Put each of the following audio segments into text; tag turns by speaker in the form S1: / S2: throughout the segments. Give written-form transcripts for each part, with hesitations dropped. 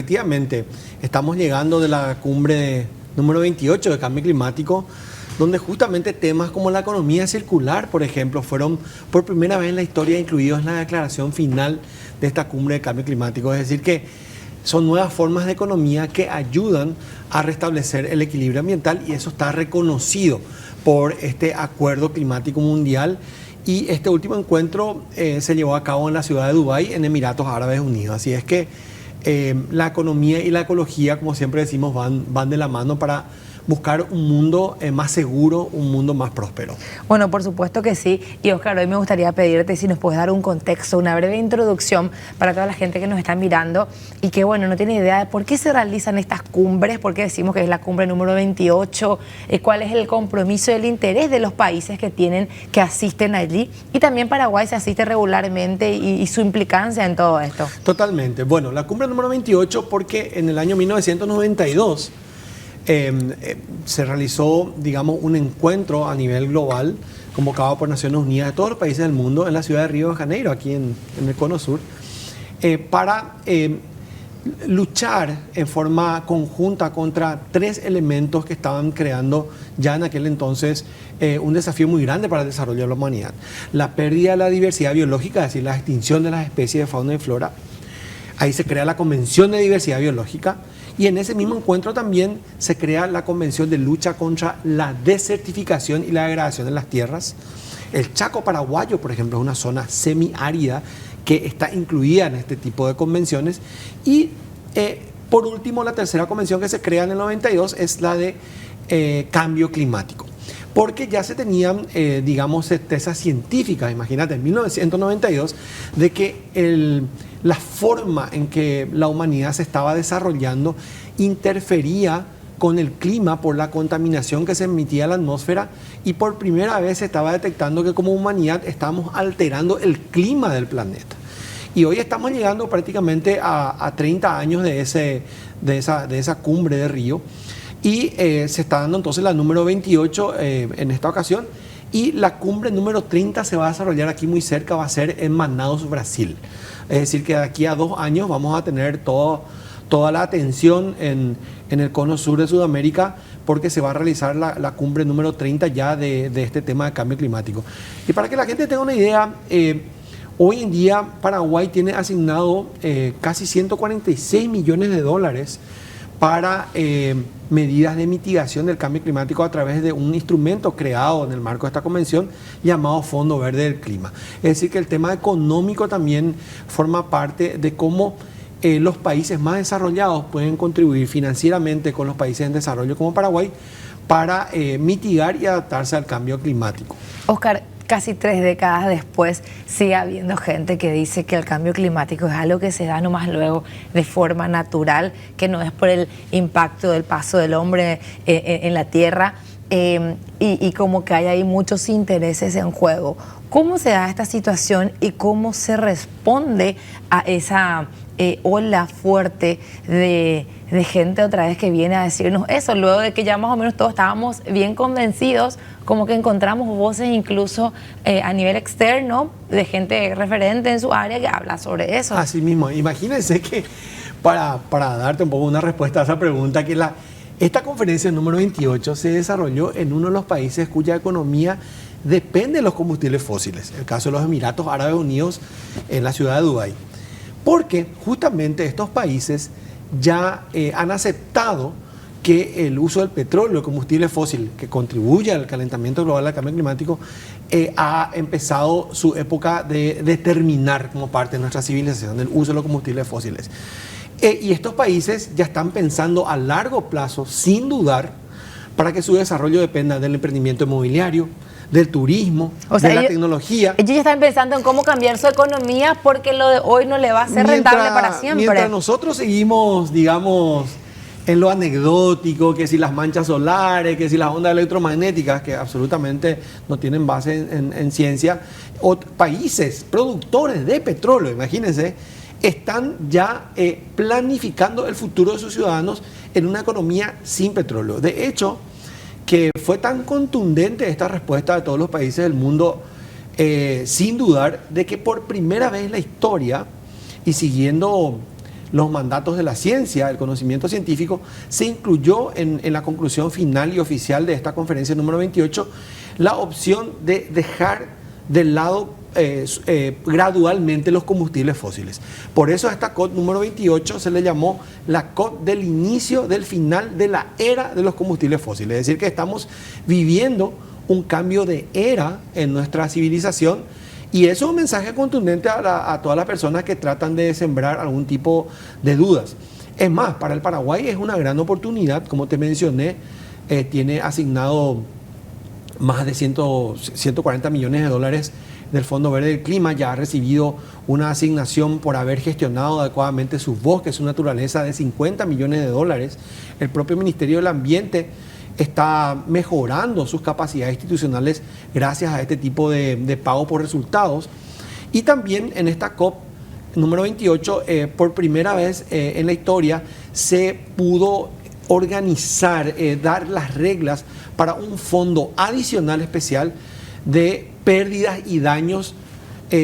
S1: efectivamente, estamos llegando de la cumbre número 28 de cambio climático, donde justamente temas como la economía circular, por ejemplo, fueron por primera vez en la historia incluidos en la declaración final de esta cumbre de cambio climático. Es decir, que son nuevas formas de economía que ayudan a restablecer el equilibrio ambiental y eso está reconocido por este Acuerdo Climático Mundial. Y este último encuentro se llevó a cabo en la ciudad de Dubái, en Emiratos Árabes Unidos. Así es que la economía y la ecología, como siempre decimos, van de la mano para buscar un mundo más seguro, un mundo más próspero.
S2: Bueno, por supuesto que sí. Y Oscar, hoy me gustaría pedirte si nos puedes dar un contexto, una breve introducción para toda la gente que nos está mirando y que, bueno, no tiene idea de por qué se realizan estas cumbres, por qué decimos que es la cumbre número 28, cuál es el compromiso y el interés de los países que asisten allí. Y también Paraguay se asiste regularmente y su implicancia en todo esto.
S1: Totalmente. Bueno, la cumbre número 28 porque en el año 1992 se realizó, digamos, un encuentro a nivel global convocado por Naciones Unidas de todos los países del mundo en la ciudad de Río de Janeiro, aquí en el Cono Sur, para luchar en forma conjunta contra tres elementos que estaban creando ya en aquel entonces un desafío muy grande para el desarrollo de la humanidad. La pérdida de la diversidad biológica, es decir, la extinción de las especies de fauna y flora. Ahí se crea la Convención de Diversidad Biológica y en ese mismo encuentro también se crea la Convención de Lucha contra la Desertificación y la Degradación de las Tierras. El Chaco paraguayo, por ejemplo, es una zona semiárida que está incluida en este tipo de convenciones. Y por último, la tercera convención que se crea en el 92 es la de cambio climático. Porque ya se tenían, digamos, certezas científicas, imagínate, en 1992, de que la forma en que la humanidad se estaba desarrollando interfería con el clima por la contaminación que se emitía a la atmósfera y por primera vez se estaba detectando que como humanidad estamos alterando el clima del planeta. Y hoy estamos llegando prácticamente a 30 años de esa cumbre de Río. Y se está dando entonces la número 28 en esta ocasión y la cumbre número 30 se va a desarrollar aquí muy cerca, va a ser en Manaus, Brasil. Es decir, que de aquí a 2 años vamos a tener toda la atención en el cono sur de Sudamérica porque se va a realizar la cumbre número 30 ya de este tema de cambio climático. Y para que la gente tenga una idea, hoy en día Paraguay tiene asignado casi 146 millones de dólares para medidas de mitigación del cambio climático a través de un instrumento creado en el marco de esta convención llamado Fondo Verde del Clima. Es decir, que el tema económico también forma parte de cómo los países más desarrollados pueden contribuir financieramente con los países en desarrollo como Paraguay para mitigar y adaptarse al cambio climático.
S2: Oscar, casi 3 décadas después sigue habiendo gente que dice que el cambio climático es algo que se da nomás luego de forma natural, que no es por el impacto del paso del hombre en la Tierra y como que hay ahí muchos intereses en juego. ¿Cómo se da esta situación y cómo se responde a esa ola fuerte de gente otra vez que viene a decirnos eso, luego de que ya más o menos todos estábamos bien convencidos, como que encontramos voces incluso a nivel externo de gente referente en su área que habla sobre eso?
S1: Así mismo, imagínense que para darte un poco una respuesta a esa pregunta, que esta conferencia número 28 se desarrolló en uno de los países cuya economía depende de los combustibles fósiles, el caso de los Emiratos Árabes Unidos en la ciudad de Dubái. Porque justamente estos países ya han aceptado que el uso del petróleo, combustible fósil, que contribuye al calentamiento global, al cambio climático, ha empezado su época de terminar como parte de nuestra civilización, del uso de los combustibles fósiles. Y estos países ya están pensando a largo plazo, sin dudar, para que su desarrollo dependa del emprendimiento inmobiliario, del turismo, de la tecnología.
S2: Ellos ya están pensando en cómo cambiar su economía porque lo de hoy no le va a ser rentable para siempre.
S1: Mientras nosotros seguimos, digamos, en lo anecdótico, que si las manchas solares, que si las ondas electromagnéticas, que absolutamente no tienen base en ciencia, países productores de petróleo, imagínense, están ya planificando el futuro de sus ciudadanos en una economía sin petróleo. De hecho, que fue tan contundente esta respuesta de todos los países del mundo, sin dudar de que por primera vez en la historia y siguiendo los mandatos de la ciencia, el conocimiento científico, se incluyó en la conclusión final y oficial de esta conferencia número 28 la opción de dejar de lado gradualmente los combustibles fósiles. Por eso a esta COP número 28 se le llamó la COP del inicio del final de la era de los combustibles fósiles. Es decir, que estamos viviendo un cambio de era en nuestra civilización, y eso es un mensaje contundente a todas las personas que tratan de sembrar algún tipo de dudas. Es más, para el Paraguay es una gran oportunidad, como te mencioné, tiene asignado más de 140 millones de dólares del Fondo Verde del Clima, ya ha recibido una asignación por haber gestionado adecuadamente sus bosques, su naturaleza, de 50 millones de dólares. El propio Ministerio del Ambiente está mejorando sus capacidades institucionales gracias a este tipo de pago por resultados. Y también en esta COP número 28, por primera vez en la historia, se pudo organizar, dar las reglas para un fondo adicional especial de pérdidas y daños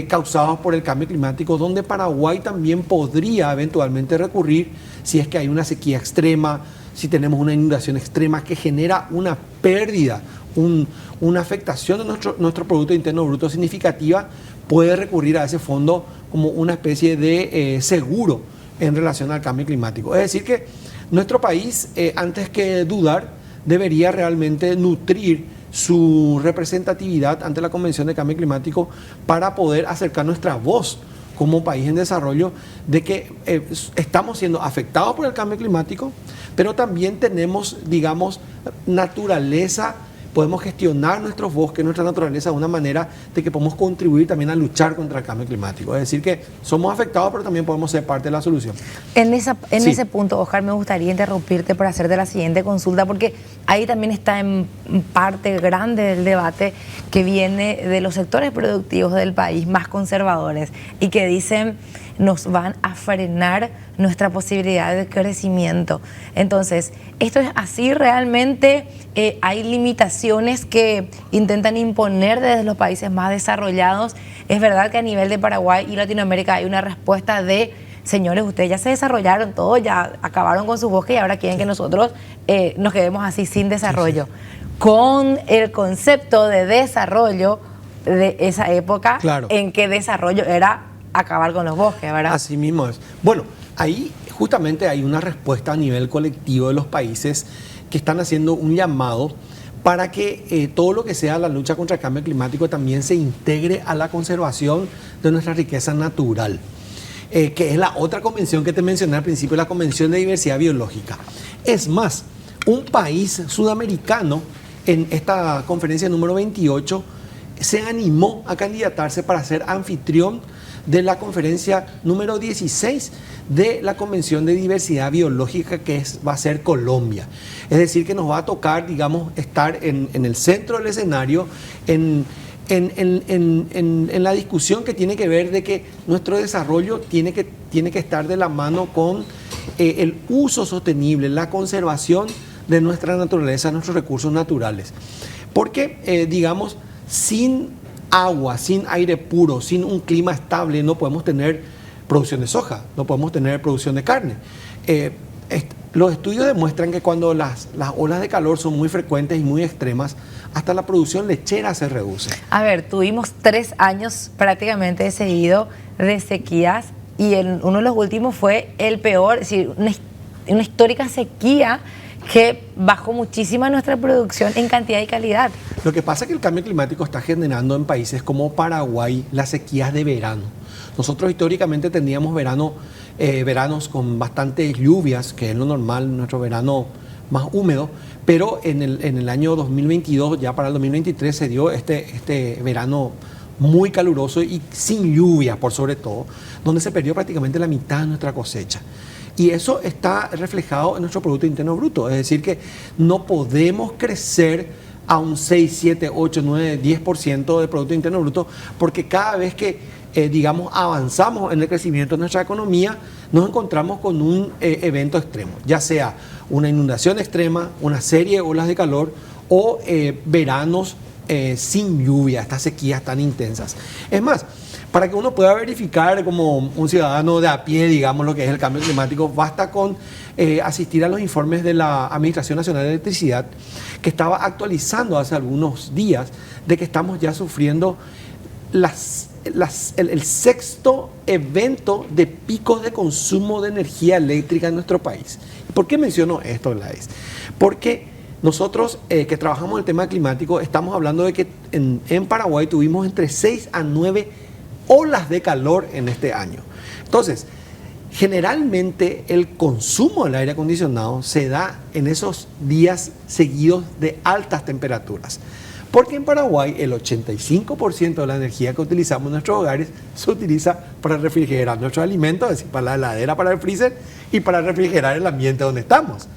S1: causados por el cambio climático, donde Paraguay también podría eventualmente recurrir si es que hay una sequía extrema, si tenemos una inundación extrema que genera una pérdida, una afectación de nuestro Producto Interno Bruto significativa, puede recurrir a ese fondo como una especie de seguro en relación al cambio climático. Es decir que nuestro país, antes que dudar, debería realmente nutrir su representatividad ante la Convención de Cambio Climático para poder acercar nuestra voz como país en desarrollo de que estamos siendo afectados por el cambio climático, pero también tenemos, digamos, naturaleza, podemos gestionar nuestros bosques, nuestra naturaleza de una manera de que podemos contribuir también a luchar contra el cambio climático. Es decir que somos afectados, pero también podemos ser parte de la solución.
S2: En ese punto, Oscar, me gustaría interrumpirte para hacerte la siguiente consulta, porque ahí también está en parte grande del debate que viene de los sectores productivos del país más conservadores y que dicen nos van a frenar nuestra posibilidad de crecimiento. Entonces, ¿esto es así realmente? ¿Hay limitaciones que intentan imponer desde los países más desarrollados? ¿Es verdad que a nivel de Paraguay y Latinoamérica hay una respuesta de señores, ustedes ya se desarrollaron todo, ya acabaron con sus bosques y ahora quieren que nosotros nos quedemos así sin desarrollo? Con el concepto de desarrollo de esa época, claro, en que desarrollo era acabar con los bosques, ¿verdad?
S1: Así mismo es. Bueno, ahí justamente hay una respuesta a nivel colectivo de los países que están haciendo un llamado para que todo lo que sea la lucha contra el cambio climático también se integre a la conservación de nuestra riqueza natural, que es la otra convención que te mencioné al principio, la Convención de Diversidad Biológica. Es más, un país sudamericano en esta conferencia número 28 se animó a candidatarse para ser anfitrión de la conferencia número 16 de la Convención de Diversidad Biológica, que va a ser Colombia. Es decir, que nos va a tocar, digamos, estar en el centro del escenario, en la discusión que tiene que ver de que nuestro desarrollo tiene que estar de la mano con el uso sostenible, la conservación de nuestra naturaleza, nuestros recursos naturales. Porque, digamos, sin agua, sin aire puro, sin un clima estable, no podemos tener producción de soja, no podemos tener producción de carne. Los estudios demuestran que cuando las olas de calor son muy frecuentes y muy extremas, hasta la producción lechera se reduce.
S2: A ver, tuvimos 3 años prácticamente seguidos de sequías y uno de los últimos fue el peor, es decir, una histórica sequía que bajó muchísimo nuestra producción en cantidad y calidad.
S1: Lo que pasa es que el cambio climático está generando en países como Paraguay las sequías de verano. Nosotros históricamente teníamos veranos con bastantes lluvias, que es lo normal, nuestro verano más húmedo, pero en el año 2022, ya para el 2023, se dio este verano muy caluroso y sin lluvia, por sobre todo, donde se perdió prácticamente la mitad de nuestra cosecha. Y eso está reflejado en nuestro Producto Interno Bruto. Es decir, que no podemos crecer a un 6, 7, 8, 9, 10% del Producto Interno Bruto, porque cada vez que, digamos, avanzamos en el crecimiento de nuestra economía, nos encontramos con un evento extremo, ya sea una inundación extrema, una serie de olas de calor o veranos sin lluvia, estas sequías tan intensas. Es más, Para que uno pueda verificar como un ciudadano de a pie, digamos, lo que es el cambio climático, basta con asistir a los informes de la Administración Nacional de Electricidad, que estaba actualizando hace algunos días de que estamos ya sufriendo el sexto evento de picos de consumo de energía eléctrica en nuestro país. ¿Por qué menciono esto, Gladys? Porque nosotros que trabajamos el tema climático, estamos hablando de que en Paraguay tuvimos entre 6 a 9 olas de calor en este año. Entonces, generalmente el consumo del aire acondicionado se da en esos días seguidos de altas temperaturas. Porque en Paraguay el 85% de la energía que utilizamos en nuestros hogares se utiliza para refrigerar nuestros alimentos, es decir, para la heladera, para el freezer y para refrigerar el ambiente donde estamos.